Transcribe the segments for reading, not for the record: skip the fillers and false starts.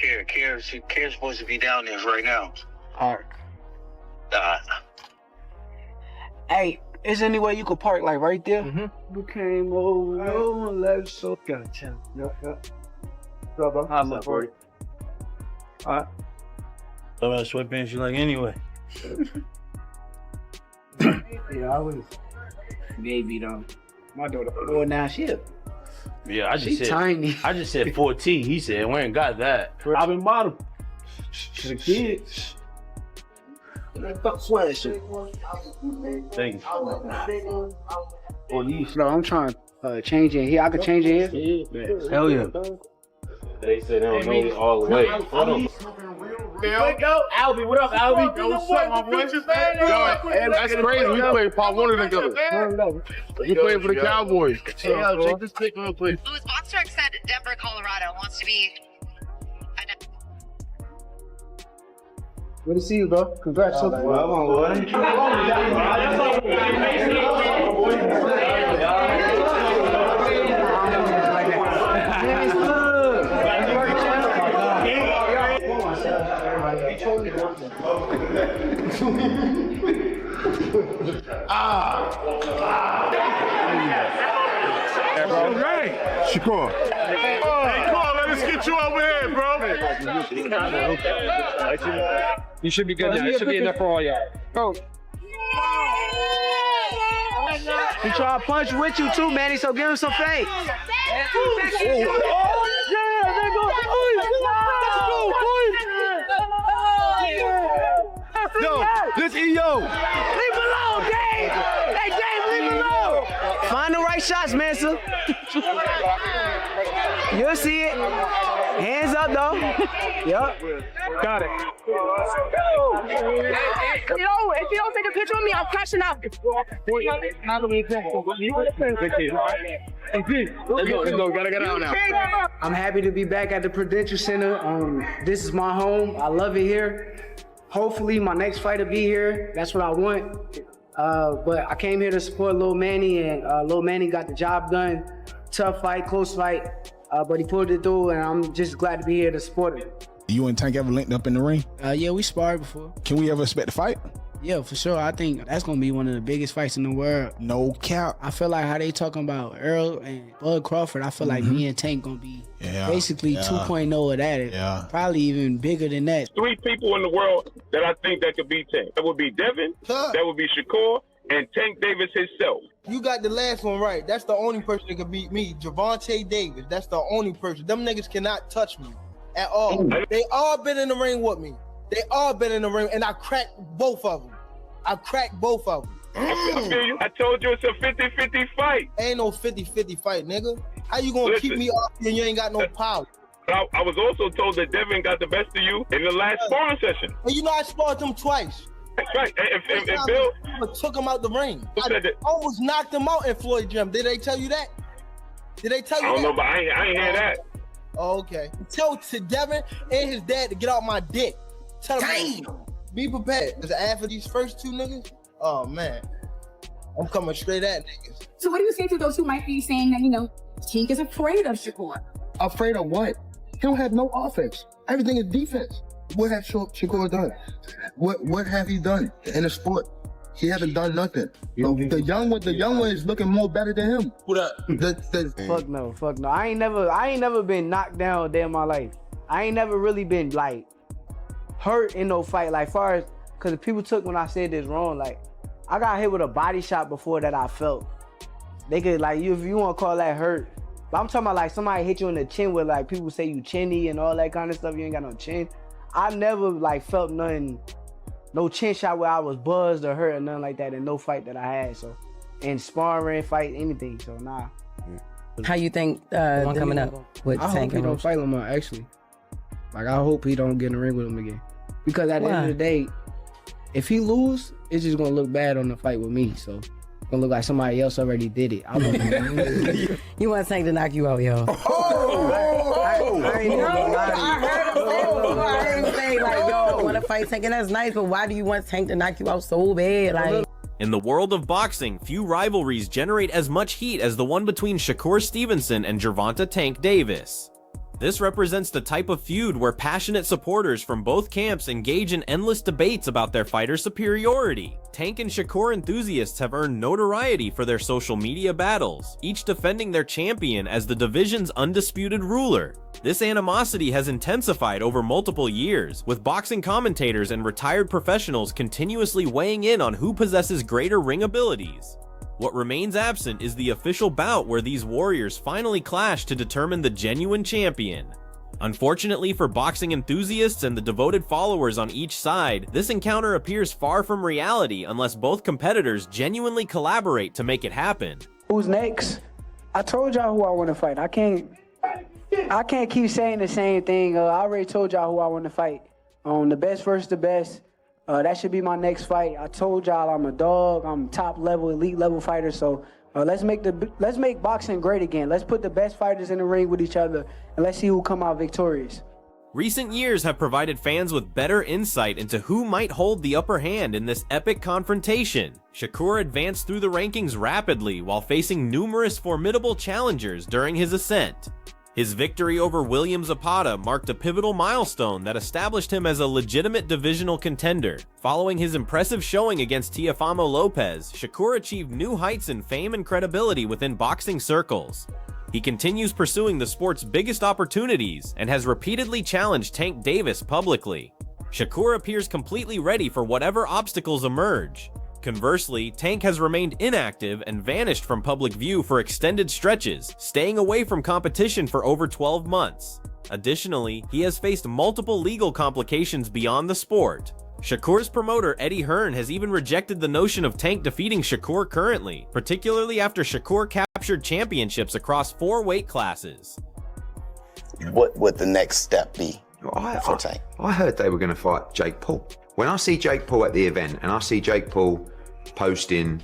Care. Care's supposed to be down there right now. Alright. Hey, is there any way you could park like right there? Mm-hmm. You came over, let's so gotcha. Yep. What's up, bro? How's up, bro? Alright. What about sweatpants you like anyway? Yeah, I was maybe though. My daughter 4 now, she Yeah, she tiny. I just said 4T. He said we ain't got that. I've been bottom. To the kids. Fuck sweat shit. Thank you. No, I'm trying to change in here. I could change in here? Yeah. Hell yeah. They said they don't know all the way. Hold on. Let's go. Albie, what up, Albie? Yo, what's up, my boy? Yo, that's crazy. We played part 1 together. We played for the Cowboys. Hey, yo, check this clip real quick. Louis Boxtruck said Denver, Colorado wants to be. Good to see you, bro. Congrats. Right. Shakur. Hey, Carl, let us get you over here, bro. You should be good now. You should be in there for all y'all. Bro. He try to punch with you too, Manny, so give him some fake. Yo, this EO. Leave him alone, Dave! Hey, Dave, leave him alone! Find the right shots, Mansa. You'll see it. Hands up, though. Yup. Got it. Yo, if you don't take a picture of me, I'm crashing out. Let's go. Gotta get out now. I'm happy to be back at the Prudential Center. This is my home. I love it here. Hopefully, my next fight will be here. That's what I want. But I came here to support Lil Manny, and Lil Manny got the job done. Tough fight, close fight, but he pulled it through, and I'm just glad to be here to support him. You and Tank ever linked up in the ring? Yeah, we sparred before. Can we ever expect a fight? Yeah, for sure. I think that's gonna be one of the biggest fights in the world. No cap. I feel like how they talking about Earl and Bud Crawford, I feel like me and Tank gonna be basically 2.0 of that. Yeah. Probably even bigger than that. 3 people in the world that I think that could beat Tank. That would be Devin, that would be Shakur, and Tank Davis himself. You got the last one right. That's the only person that could beat me. Gervonta Davis. That's the only person. Them niggas cannot touch me at all. They all been in the ring with me. They all been in the ring, and I cracked both of them. I cracked both of them. I feel you. I told you it's a 50-50 fight. Ain't no 50-50 fight, nigga. How you gonna keep me off and you ain't got no power? I was also told that Devin got the best of you in the last sparring session. And you know I sparred him twice. That's right. And Bill took him out the ring. said I that? almost knocked him out in Floyd Gym. Did they tell you that? Did they tell you that? I don't know, but I ain't hear that. Oh, okay. Tell to Devin and his dad to get out my dick. Tell him, be prepared. Because after these first 2 niggas, oh man, I'm coming straight at niggas. So what do you say to those who might be saying that, you know, King is afraid of Shakur? Afraid of what? He don't have no offense. Everything is defense. What has Shakur done? What have he done in the sport? He hasn't done nothing. So the young one is looking more better than him. Fuck no. I ain't never been knocked down a day in my life. I ain't never really been like hurt in no fight. Like far as, cause people took when I said this wrong. Like I got hit with a body shot before that I felt. They could like if you want to call that hurt. But I'm talking about like somebody hit you in the chin with like people say you chinny and all that kind of stuff. You ain't got no chin. I never like felt nothing, no chin shot where I was buzzed or hurt or nothing like that in no fight that I had. So, and sparring, fight, anything. So nah. How you think the one coming up with I Tank? hope he don't fight Lamar actually. Like I hope he don't get in the ring with him again. Because at the end of the day, if he lose, it's just gonna look bad on the fight with me. So it's gonna look like somebody else already did it. I want You want Tank to knock you out, yo? I ain't even gonna lie to you. I heard him say like, yo, I want to fight Tank, and that's nice, but why do you want Tank to knock you out so bad? Like. In the world of boxing, few rivalries generate as much heat as the one between Shakur Stevenson and Gervonta Tank Davis. This represents the type of feud where passionate supporters from both camps engage in endless debates about their fighter's superiority. Tank and Shakur enthusiasts have earned notoriety for their social media battles, each defending their champion as the division's undisputed ruler. This animosity has intensified over multiple years, with boxing commentators and retired professionals continuously weighing in on who possesses greater ring abilities. What remains absent is the official bout where these warriors finally clash to determine the genuine champion. Unfortunately for boxing enthusiasts and the devoted followers on each side, this encounter appears far from reality unless both competitors genuinely collaborate to make it happen. Who's next? I told y'all who I want to fight. I can't keep saying the same thing. I already told y'all who I want to fight. The best versus the best. That should be my next fight. I told y'all I'm a dog. I'm top level, elite level fighter. So let's make boxing great again. Let's put the best fighters in the ring with each other, and let's see who come out victorious. Recent years have provided fans with better insight into who might hold the upper hand in this epic confrontation. Shakur advanced through the rankings rapidly while facing numerous formidable challengers during his ascent. His victory over William Zapata marked a pivotal milestone that established him as a legitimate divisional contender. Following his impressive showing against Teofimo Lopez, Shakur achieved new heights in fame and credibility within boxing circles. He continues pursuing the sport's biggest opportunities and has repeatedly challenged Tank Davis publicly. Shakur appears completely ready for whatever obstacles emerge. Conversely, Tank has remained inactive and vanished from public view for extended stretches, staying away from competition for over 12 months. Additionally, he has faced multiple legal complications beyond the sport. Shakur's promoter Eddie Hearn has even rejected the notion of Tank defeating Shakur currently, particularly after Shakur captured championships across 4 weight classes. What would the next step be for Tank? I heard they were going to fight Jake Paul. When I see Jake Paul at the event and I see Jake Paul posting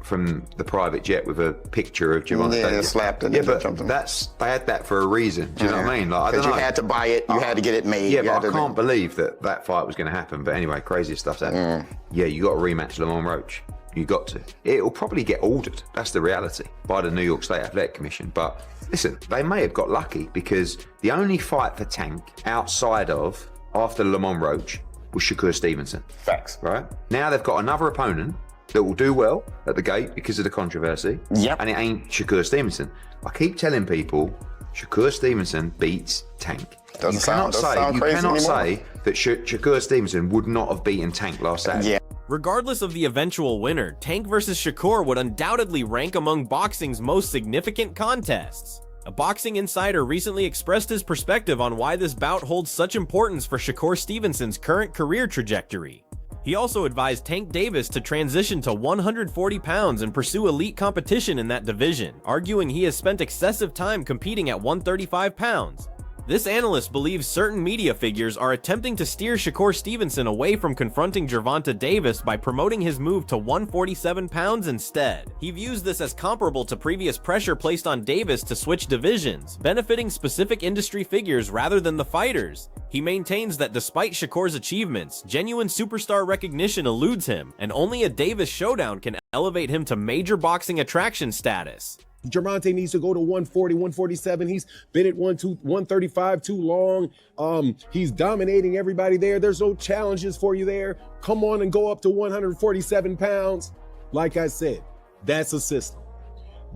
from the private jet with a picture of Gervonta Davis. Slapped it. Yeah, but they had that for a reason. Do you know what I mean? Like, I don't know. You had to buy it, you had to get it made. Yeah, but I can't believe that fight was going to happen. But anyway, crazy stuff's happening. Yeah, you got to rematch Lamont Roach. You got to. It'll probably get ordered. That's the reality by the New York State Athletic Commission. But listen, they may have got lucky because the only fight for Tank outside of after Lamont Roach was Shakur Stevenson. Facts. Right? Now they've got another opponent that will do well at the gate because of the controversy. Yep. And it ain't Shakur Stevenson. I keep telling people Shakur Stevenson beats Tank. You cannot say that Shakur Stevenson would not have beaten Tank last Saturday. Yeah. Regardless of the eventual winner, Tank versus Shakur would undoubtedly rank among boxing's most significant contests. A boxing insider recently expressed his perspective on why this bout holds such importance for Shakur Stevenson's current career trajectory. He also advised Tank Davis to transition to 140 pounds and pursue elite competition in that division, arguing he has spent excessive time competing at 135 pounds. This analyst believes certain media figures are attempting to steer Shakur Stevenson away from confronting Gervonta Davis by promoting his move to 147 pounds instead. He views this as comparable to previous pressure placed on Davis to switch divisions, benefiting specific industry figures rather than the fighters. He maintains that despite Shakur's achievements, genuine superstar recognition eludes him, and only a Davis showdown can elevate him to major boxing attraction status. Gervonta needs to go to 140, 147. He's been at 135 too long. He's dominating everybody there. There's no challenges for you there. Come on and go up to 147 pounds. Like I said, that's a system.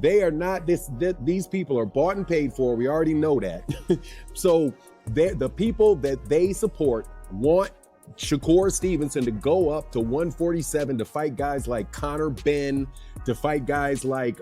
They are not these people are bought and paid for. We already know that. So the people that they support want Shakur Stevenson to go up to 147 to fight guys like Conor Benn, to fight guys like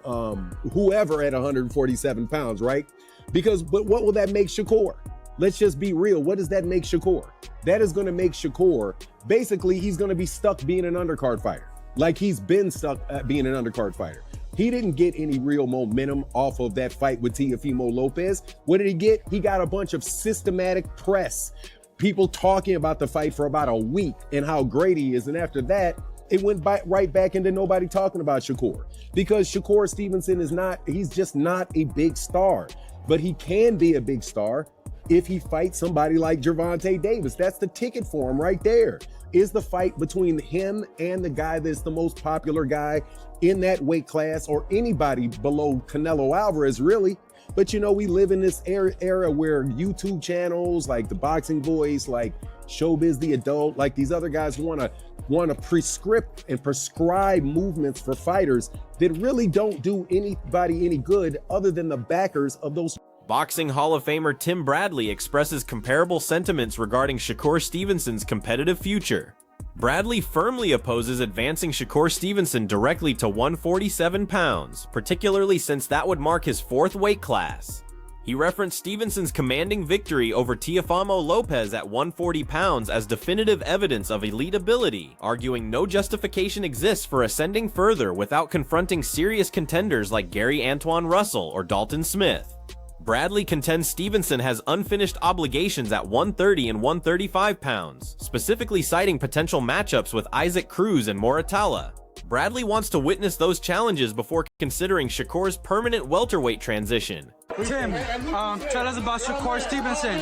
whoever at 147 pounds, right? But what will that make Shakur? Let's just be real. What does that make Shakur? That is going to make Shakur, basically, he's going to be stuck being an undercard fighter. Like he's been stuck at being an undercard fighter. He didn't get any real momentum off of that fight with Teofimo Lopez. What did he get? He got a bunch of systematic press. People talking about the fight for about a week and how great he is. And after that, it went right back into nobody talking about Shakur. Because Shakur Stevenson he's just not a big star. But he can be a big star if he fights somebody like Gervonta Davis. That's the ticket for him right there. Is the fight between him and the guy that's the most popular guy in that weight class, or anybody below Canelo Alvarez, really. But you know, we live in this era where YouTube channels like the Boxing Voice, like Showbiz the Adult, like these other guys want to prescript and prescribe movements for fighters that really don't do anybody any good other than the backers of those. Boxing Hall of Famer Tim Bradley expresses comparable sentiments regarding Shakur Stevenson's competitive future. Bradley firmly opposes advancing Shakur Stevenson directly to 147 pounds, particularly since that would mark his 4th weight class. He referenced Stevenson's commanding victory over Teofimo Lopez at 140 pounds as definitive evidence of elite ability, arguing no justification exists for ascending further without confronting serious contenders like Gary Antoine Russell or Dalton Smith. Bradley contends Stevenson has unfinished obligations at 130 and 135 pounds, specifically citing potential matchups with Isaac Cruz and Moratala. Bradley wants to witness those challenges before considering Shakur's permanent welterweight transition. Tim, tell us about Shakur Stevenson.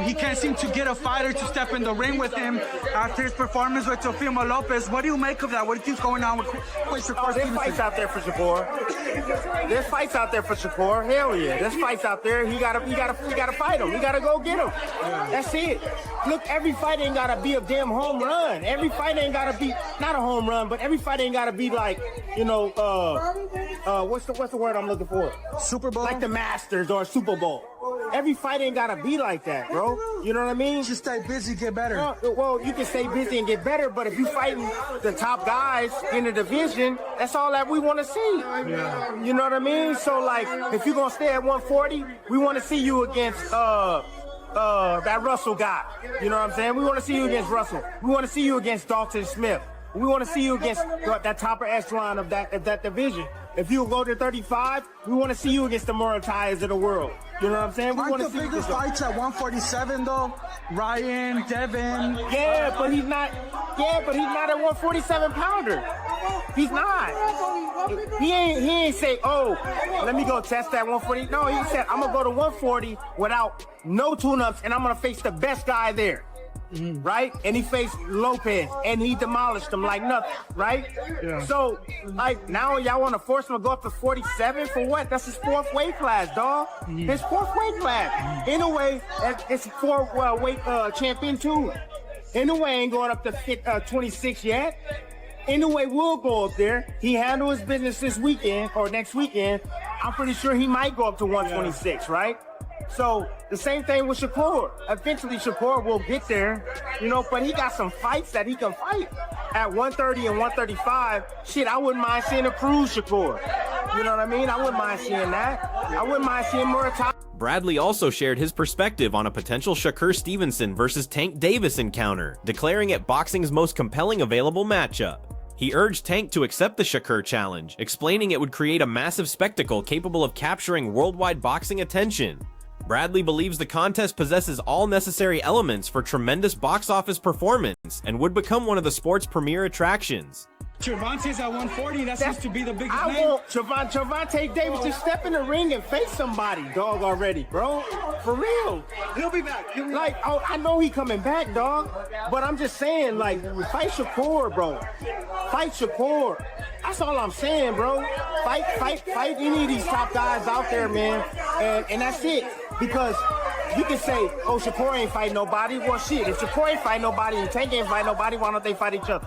He can't seem to get a fighter to step in the ring with him after his performance with Teofimo Lopez. What do you make of that? What do you think's going on with Shakur Stevenson? There's fights out there for Shakur. There's fights out there for Shakur. Hell yeah, there's fights out there. He gotta fight him. He gotta go get him. That's it. Look, every fight ain't gotta be a damn home run. Every fight ain't gotta be not a home run, but every fight ain't gotta be like, you know, what's the word I'm looking for? Super Bowl, like the Masters or Super Bowl. Every fight ain't gotta be like that, bro. You know what I mean? Just stay busy, get better. Well, you can stay busy and get better, but if you fighting the top guys in the division, that's all that we want to see. Yeah. You know what I mean? So like, if you're gonna stay at 140, we want to see you against that Russell guy. You know what I'm saying? We want to see you against Russell. We want to see you against Dalton Smith. We want to see you against that top echelon of that division. If you go to 35, we want to see you against the Muratayas of the world. You know what I'm saying? We want to see the biggest fights at 147 though. Ryan, Devin. Yeah, but he's not. Yeah, but he's not a 147 pounder. He's not. He ain't say, oh, let me go test that 140. No, he said, I'm gonna go to 140 without no tune-ups, and I'm gonna face the best guy there. Right? And he faced Lopez and he demolished him like nothing, right? Yeah. So, like, now y'all want to force him to go up to 47 for what? That's his 4th weight class, dog. His 4th weight class. Anyway, it's 4th weight champion too. Anyway, ain't going up to 26 yet. Anyway, we'll go up there. He handled his business this weekend or next weekend. I'm pretty sure he might go up to 126, right? So the same thing with Shakur. Eventually Shakur will get there, you know, but he got some fights that he can fight. At 130 and 135, shit, I wouldn't mind seeing a Cruz Shakur. You know what I mean? I wouldn't mind seeing that. I wouldn't mind seeing Muratala. Bradley also shared his perspective on a potential Shakur Stevenson versus Tank Davis encounter, declaring it boxing's most compelling available matchup. He urged Tank to accept the Shakur challenge, explaining it would create a massive spectacle capable of capturing worldwide boxing attention. Bradley believes the contest possesses all necessary elements for tremendous box office performance and would become one of the sport's premier attractions. Gervonta's at 140, that seems to be the biggest name. I want Gervonta Davis to step in the ring and face somebody, dog, already, bro. For real. He'll be back. Like, oh, I know he coming back, dog. But I'm just saying, like, fight Shakur, bro. Fight Shakur. That's all I'm saying, bro. Fight any of these top guys out there, man. And that's it. Because you can say, oh, Shakur ain't fight nobody. Well, shit, if Shakur ain't fight nobody and Tank ain't fight nobody, why don't they fight each other?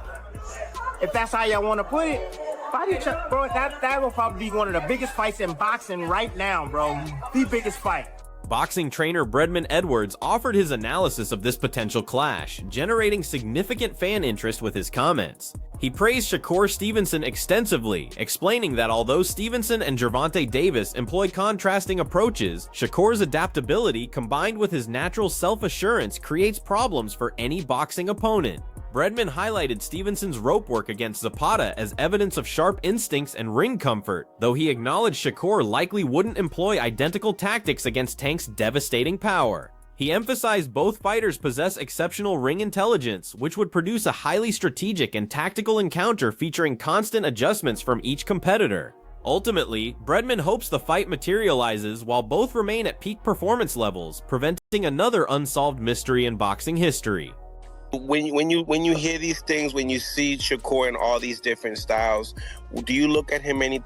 If that's how y'all want to put it, fight each other, bro. That will probably be one of the biggest fights in boxing right now, bro. The biggest fight. Boxing trainer Bredman Edwards offered his analysis of this potential clash, generating significant fan interest with his comments. He praised Shakur Stevenson extensively, explaining that although Stevenson and Gervonta Davis employ contrasting approaches, Shakur's adaptability combined with his natural self-assurance creates problems for any boxing opponent. Bredman highlighted Stevenson's rope work against Zapata as evidence of sharp instincts and ring comfort, though he acknowledged Shakur likely wouldn't employ identical tactics against Tank's devastating power. He emphasized both fighters possess exceptional ring intelligence, which would produce a highly strategic and tactical encounter featuring constant adjustments from each competitor. Ultimately, Bredman hopes the fight materializes while both remain at peak performance levels, preventing another unsolved mystery in boxing history. When you hear these things, when you see Shakur in all these different styles, do you look at him any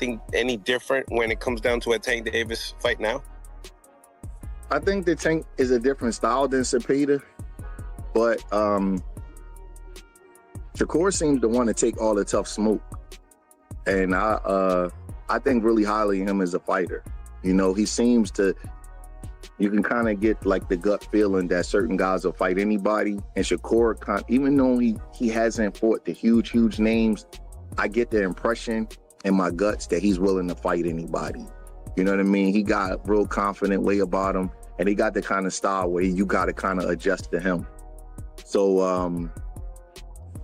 different when it comes down to a Tank Davis fight now? I think the Tank is a different style than Cepeda, but Shakur seems to want to take all the tough smoke, and I think really highly of him as a fighter. You know, he seems to. You can kind of get like the gut feeling that certain guys will fight anybody. And Shakur, even though he hasn't fought the huge names, I get the impression in my guts that he's willing to fight anybody. You know what I mean? He got a real confident way about him, and he got the kind of style where you got to kind of adjust to him. So,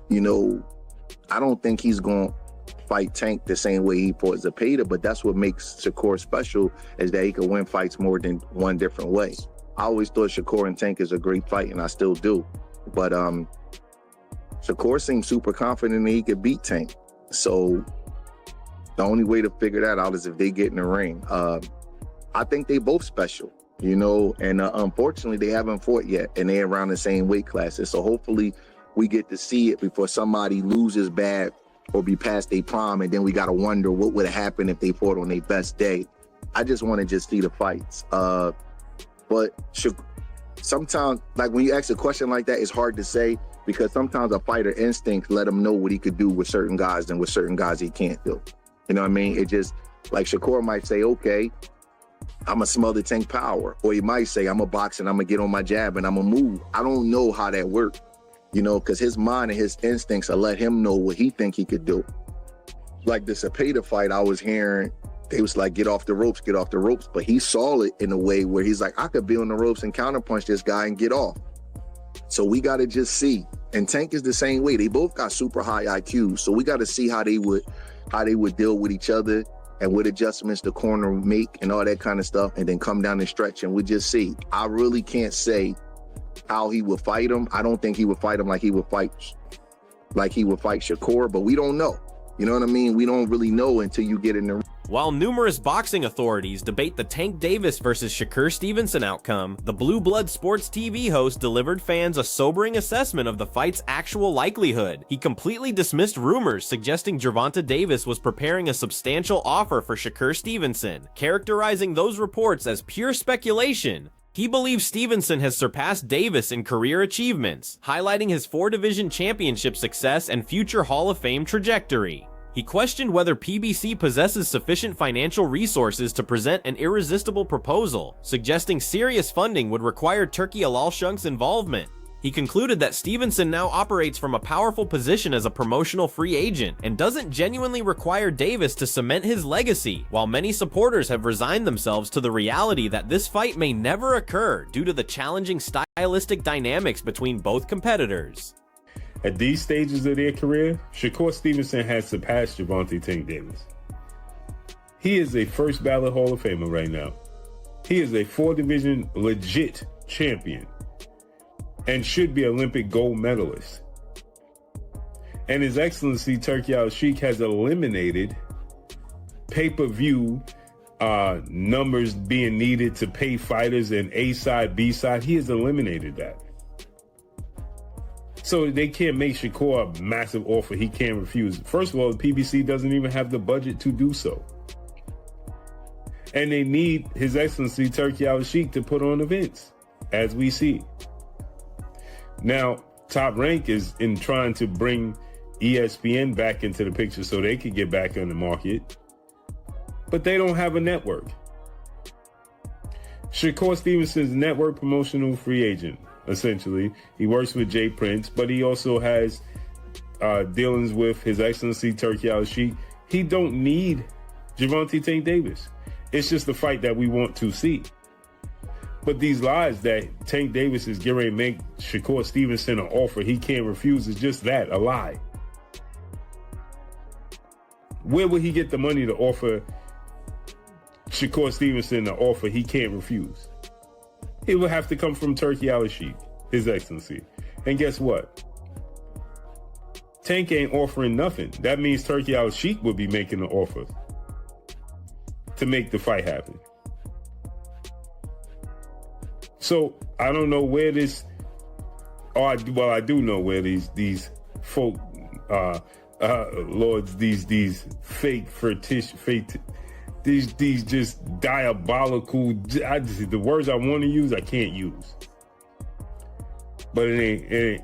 you know, I don't think he's going to fight Tank the same way he fought Cepeda, but that's what makes Shakur special, is that he can win fights more than one different way. I always thought Shakur and Tank is a great fight, and I still do. But Shakur seems super confident that he could beat Tank. So the only way to figure that out is if they get in the ring. I think they both special, you know, and unfortunately they haven't fought yet, and they're around the same weight classes. So hopefully we get to see it before somebody loses bad or be past their prime, and then we got to wonder what would have happened if they fought on their best day. I just want to just see the fights. But sometimes, like when you ask a question like that, it's hard to say, because sometimes a fighter instincts let him know what he could do with certain guys and with certain guys he can't do. You know what I mean? It just, like Shakur might say, okay, I'm going to smell the Tank power. Or he might say, I'm going to box and I'm going to get on my jab and I'm going to move. I don't know how that works. You know, because his mind and his instincts will let him know what he think he could do. Like the Cepeda fight, I was hearing, they was like, get off the ropes. But he saw it in a way where he's like, I could be on the ropes and counterpunch this guy and get off. So we got to just see. And Tank is the same way. They both got super high IQ. So we got to see how they would deal with each other and what adjustments the corner would make and all that kind of stuff, and then come down the stretch and we just see. I really can't say how he would fight him. I don't think he would fight him like he would fight Shakur, but we don't know. You know what I mean? We don't really know until you get in the ring. While numerous boxing authorities debate the Tank Davis versus Shakur Stevenson outcome, the Blue Blood Sports TV host delivered fans a sobering assessment of the fight's actual likelihood. He completely dismissed rumors suggesting Gervonta Davis was preparing a substantial offer for Shakur Stevenson, characterizing those reports as pure speculation. He believes Stevenson has surpassed Davis in career achievements, highlighting his 4-division championship success and future Hall of Fame trajectory. He questioned whether PBC possesses sufficient financial resources to present an irresistible proposal, suggesting serious funding would require Turki Alalshunk's involvement. He concluded that Stevenson now operates from a powerful position as a promotional free agent and doesn't genuinely require Davis to cement his legacy, while many supporters have resigned themselves to the reality that this fight may never occur due to the challenging stylistic dynamics between both competitors. At these stages of their career, Shakur Stevenson has surpassed Gervonta Tank Davis. He is a first ballot Hall of Famer right now. He is a 4-division legit champion and should be Olympic gold medalist. And His Excellency Turki Al-Sheikh has eliminated pay-per-view numbers being needed to pay fighters in A side, B side. He has eliminated that. So they can't make Shakur a massive offer he can't refuse. First of all, the PBC doesn't even have the budget to do so. And they need His Excellency Turki Al-Sheikh to put on events, as we see. Now, Top Rank is in trying to bring ESPN back into the picture so they could get back on the market. But they don't have a network. Shakur Stevenson's network promotional free agent, essentially. He works with Jay Prince, but he also has dealings with His Excellency Turki Al-Sheikh. He don't need Gervonta Tank Davis. It's just the fight that we want to see. But these lies that Tank Davis is getting ready to make Shakur Stevenson an offer he can't refuse is just that, a lie. Where would he get the money to offer Shakur Stevenson an offer he can't refuse? It would have to come from Turki Al-Sheikh, His Excellency. And guess what? Tank ain't offering nothing. That means Turki Al-Sheikh would be making the offer to make the fight happen. So I don't know where this I do know where these folk lords, these fake these just diabolical. The words I want to use, I can't use. But it ain't.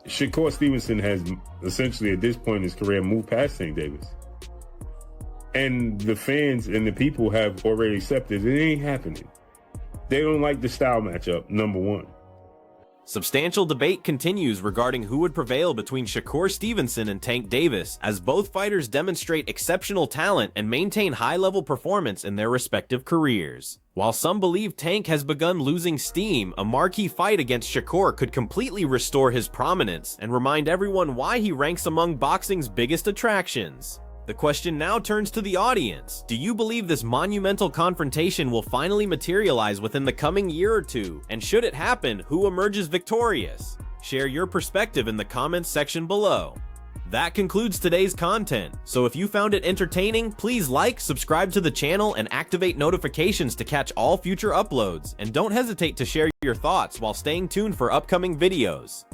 Shakur Stevenson has essentially at this point in his career moved past Tank Davis. And the fans and the people have already accepted it ain't happening. They don't like the style matchup, number one. Substantial debate continues regarding who would prevail between Shakur Stevenson and Tank Davis, as both fighters demonstrate exceptional talent and maintain high-level performance in their respective careers. While some believe Tank has begun losing steam, a marquee fight against Shakur could completely restore his prominence and remind everyone why he ranks among boxing's biggest attractions. The question now turns to the audience. Do you believe this monumental confrontation will finally materialize within the coming year or two? And should it happen, who emerges victorious? Share your perspective in the comments section below. That concludes today's content, so if you found it entertaining, please like, subscribe to the channel, and activate notifications to catch all future uploads. And don't hesitate to share your thoughts while staying tuned for upcoming videos.